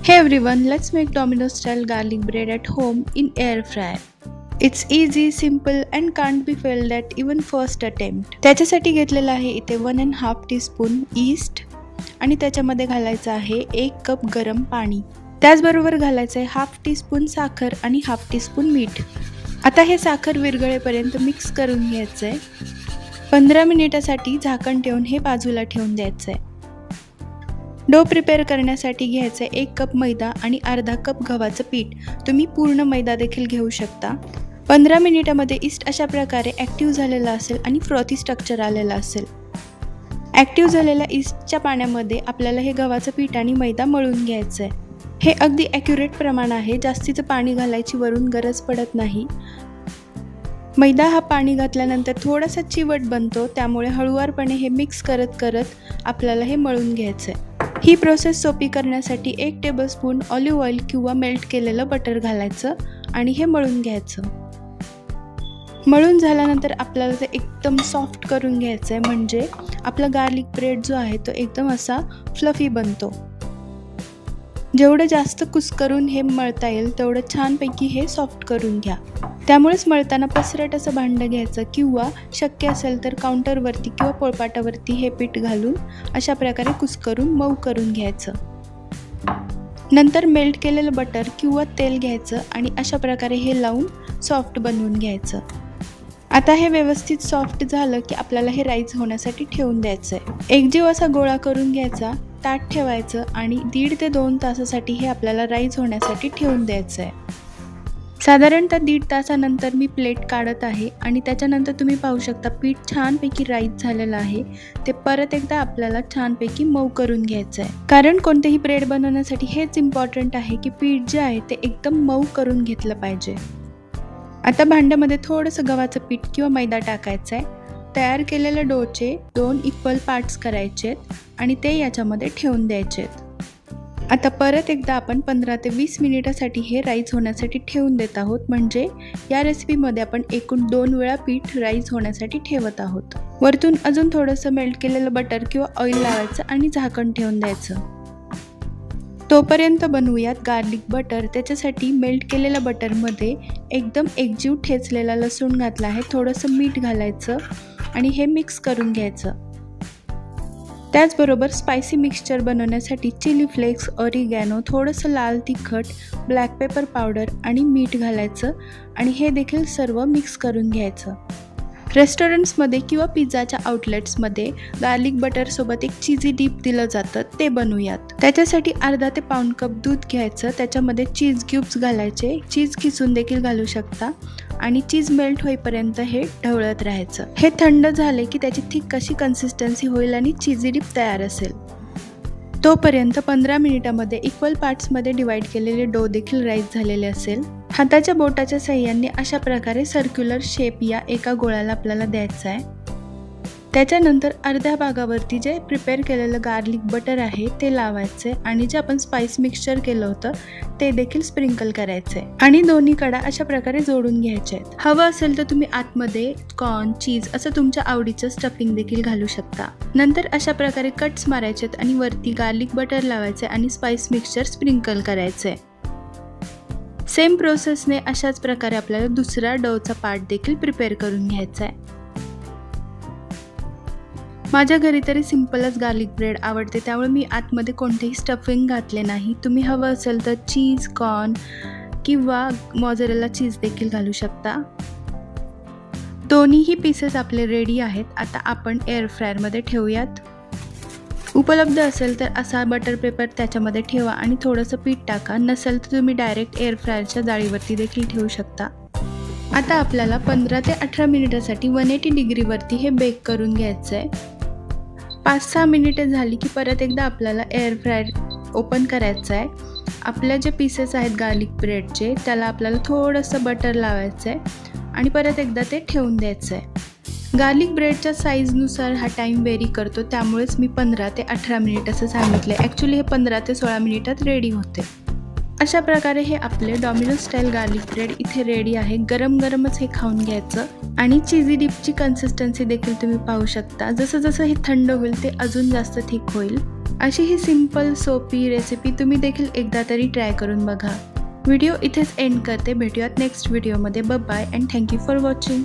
Hey everyone, let's make Domino's style garlic bread at home in air fryer. It's easy, simple and can't be failed at even first attempt. त्याच्यासाठी घेतलेला आहे इथे 1.5 teaspoon east आणि त्याच्यामध्ये घालायचं आहे 1 cup गरम पाणी. त्याचबरोबर घालायचं आहे 1/2 टीस्पून साखर आणि 1/2 टीस्पून मीठ. आता हे साखर विरघळेपर्यंत मिक्स करून घ्यायचं आहे. 15 मिनिटासाठी झाकण ठेवून हे बाजूला ठेवून द्यायचं आहे. डो प्रिपेअर करण्यासाठी घ्यायचं 1 कप मैदा आणि अर्धा कप गव्हाचं पीठ. तुम्ही पूर्ण मैदा देखील घेऊ शकता. 15 मिनिटामध्ये ईस्ट अशा प्रकारे ॲक्टिव्ह झालेला असेल आणि फ्रॉथी स्ट्रक्चर आलेला असेल. ॲक्टिव्ह झालेल्या ईस्टच्या पाण्यामध्ये आपल्याला हे गव्हाचं पीठ आणि मैदा मळून घ्यायचं आहे. हे अगदी ॲक्युरेट प्रमाण आहे, जास्तीचं पाणी घालायची वरून गरज पडत नाही. मैदा हा पाणी घातल्यानंतर थोडासा चिवट बनतो, त्यामुळे हळूवारपणे हे मिक्स करत करत आपल्याला हे मळून घ्यायचं आहे. ही प्रोसेस सोपी करण्यासाठी 1 टेबलस्पून ऑलिव्ह ऑइल किंवा मेल्ट केलेलं बटर घालायचं आणि हे मळून घ्यायचं. मळून झाल्यानंतर आपल्याला ते एकदम सॉफ्ट करून घ्यायचं आहे, म्हणजे आपला गार्लिक ब्रेड जो आहे तो एकदम असा फ्लफी बनतो. जेवढं जास्त कुस्करून हे मळता येईल तेवढं छानपैकी हे सॉफ्ट करून घ्या. त्यामुळेच मळताना पसरट असं भांडं घ्यायचं किंवा शक्य असेल तर काउंटरवरती किंवा पोळपाटावरती हे पीठ घालून अशा प्रकारे कुस्करून मऊ करून घ्यायचं. नंतर मेल्ट केलेलं बटर किंवा तेल घ्यायचं आणि अशा प्रकारे हे लावून सॉफ्ट बनवून घ्यायचं. आता हे व्यवस्थित सॉफ्ट झालं की आपल्याला हे राईज होण्यासाठी ठेवून द्यायचं आहे. एकजीव असा गोळा करून घ्यायचा, ताट ठेवायचं आणि 1.5 ते 2 तासासाठी हे आपल्याला राईज होण्यासाठी ठेवून द्यायचं आहे. साधारणतः 1.5 तासानंतर मी प्लेट काढत आहे आणि त्याच्यानंतर तुम्ही पाहू शकता पीठ छानपैकी राईज झालेलं आहे. ते परत एकदा आपल्याला छानपैकी मऊ करून घ्यायचं आहे, कारण कोणतेही ब्रेड बनवण्यासाठी हेच इम्पॉर्टंट आहे की पीठ जे आहे ते एकदम मऊ करून घेतलं पाहिजे. आता भांड्यामध्ये थोडंसं गव्हाचं पीठ किंवा मैदा टाकायचं आहे. तयार केलेल्या डोचे 2 इक्वल पार्ट्स करायचे आणि ते याच्यामध्ये ठेवून द्यायचे. आता परत एकदा आपण 15 ते 20 मिनिटासाठी हे राईज होण्यासाठी ठेवून देत आहोत, म्हणजे या रेसिपीमध्ये आपण एकूण 2 वेळा पीठ राईज होण्यासाठी ठेवत आहोत. वरतून अजून थोडंसं मेल्ट केलेलं बटर किंवा ऑइल लावायचं आणि झाकण ठेवून द्यायचं. तोपर्यंत बनवूयात गार्लिक बटर. त्याच्यासाठी मेल्ट केलेल्या बटरमध्ये एकदम एकजीव ठेचलेला लसूण घातला आहे, थोडंसं मीठ घालायचं आणि हे मिक्स करून घ्यायचं. त्याचबरोबर स्पायसी मिक्सचर बनवण्यासाठी चिली फ्लेक्स, ऑरिगॅनो, थोडंसं लाल तिखट, ब्लॅक पेपर पावडर आणि मीठ घालायचं आणि हे देखील सर्व मिक्स करून घ्यायचं. रेस्टॉरंट्समध्ये किंवा पिझ्झाच्या आउटलेट्समध्ये गार्लिक बटरसोबत एक चीजी डीप दिलं जातं, ते बनवूयात. त्याच्यासाठी अर्धा ते पाऊण कप दूध घ्यायचं, त्याच्यामध्ये चीज क्यूब्स घालायचे, चीज किसून देखील घालू शकता आणि चीज मेल्ट होईपर्यंत हे ढवळत राहायचं. हे थंड झाले की त्याची थिक अशी कन्सिस्टन्सी होईल आणि चीजी डीप तयार असेल. तोपर्यंत 15 मिनिटामध्ये इक्वल पार्ट्समध्ये डिवाइड केलेले डो देखील राईज झालेले असेल. हाताच्या बोटाच्या साह्याने अशा प्रकारे सर्क्युलर शेप या एका गोळ्याला आपल्याला द्यायचा आहे. त्याच्यानंतर अर्ध्या भागावरती जे प्रिपेअर केलेलं गार्लिक बटर आहे ते लावायचे आणि जे आपण स्पाइस मिक्सचर केलं होतं ते देखील स्प्रिंकल करायचे आणि दोन्ही कडा अशा प्रकारे जोडून घ्यायचे आहेत. हवं असेल तर तुम्ही आतमध्ये कॉर्न, चीज असं तुमच्या आवडीचं स्टफिंग देखील घालू शकता. नंतर अशा प्रकारे कट्स मारायचे आणि वरती गार्लिक बटर लावायचे आणि स्पाइस मिक्सचर स्प्रिंकल करायचे. सेम प्रोसेसने अशाच प्रकारे आपल्याला दुसरा डोचा पार्ट देखील प्रिपेअर करून घ्यायचा आहे. माझ्या घरी तरी सिम्पलच गार्लिक ब्रेड आवडते, त्यामुळे मी आतमध्ये कोणतेही स्टफिंग घातले नाही. तुम्ही हवं असेल तर चीज, कॉर्न किंवा मॉझरेला चीज देखील घालू शकता. दोन्हीही पीसेस आपले रेडी आहेत. आता आपण एअर फ्रायरमध्ये ठेवूयात. उपलब्ध असेल तर असा बटर पेपर त्याच्यामध्ये ठेवा आणि थोडंसं पीठ टाका. नसेल तर तुम्ही डायरेक्ट एअर फ्रायरच्या जाळीवरती देखील ठेवू शकता. आता आपल्याला 15 ते 18 मिनिटासाठी 180 डिग्रीवरती हे बेक करून घ्यायचं आहे. 5-6 मिनिटे झाली की परत एकदा आपल्याला एअर फ्रायर ओपन करायचं आहे. आपले जे पीसेस आहेत गार्लिक ब्रेडचे त्याला आपल्याला थोडंसं बटर लावायचं आहे आणि परत एकदा ते ठेवून द्यायचं आहे. गार्लिक ब्रेडच्या साईजनुसार हा टाईम व्हेरी करतो, त्यामुळेच मी 15 ते 18 मिनिट असं सांगितलं आहे. ॲक्च्युली हे 15 ते 16 मिनिटात रेडी होते. अशा प्रकारे हे आपले डॉमिनोज स्टाईल गार्लिक ब्रेड इथे रेडी आहे. गरम गरमच हे खाऊन घ्यायचं आणि चीजी डिपची कन्सिस्टन्सी देखील तुम्ही पाहू शकता. जसं जसं हे थंड होईल ते अजून जास्त थिक होईल. अशी ही सिंपल सोपी रेसिपी तुम्ही देखील एकदा तरी ट्राय करून बघा. व्हिडिओ इथेच एंड करते. भेटूयात नेक्स्ट व्हिडिओमध्ये. Bye and thank you for watching.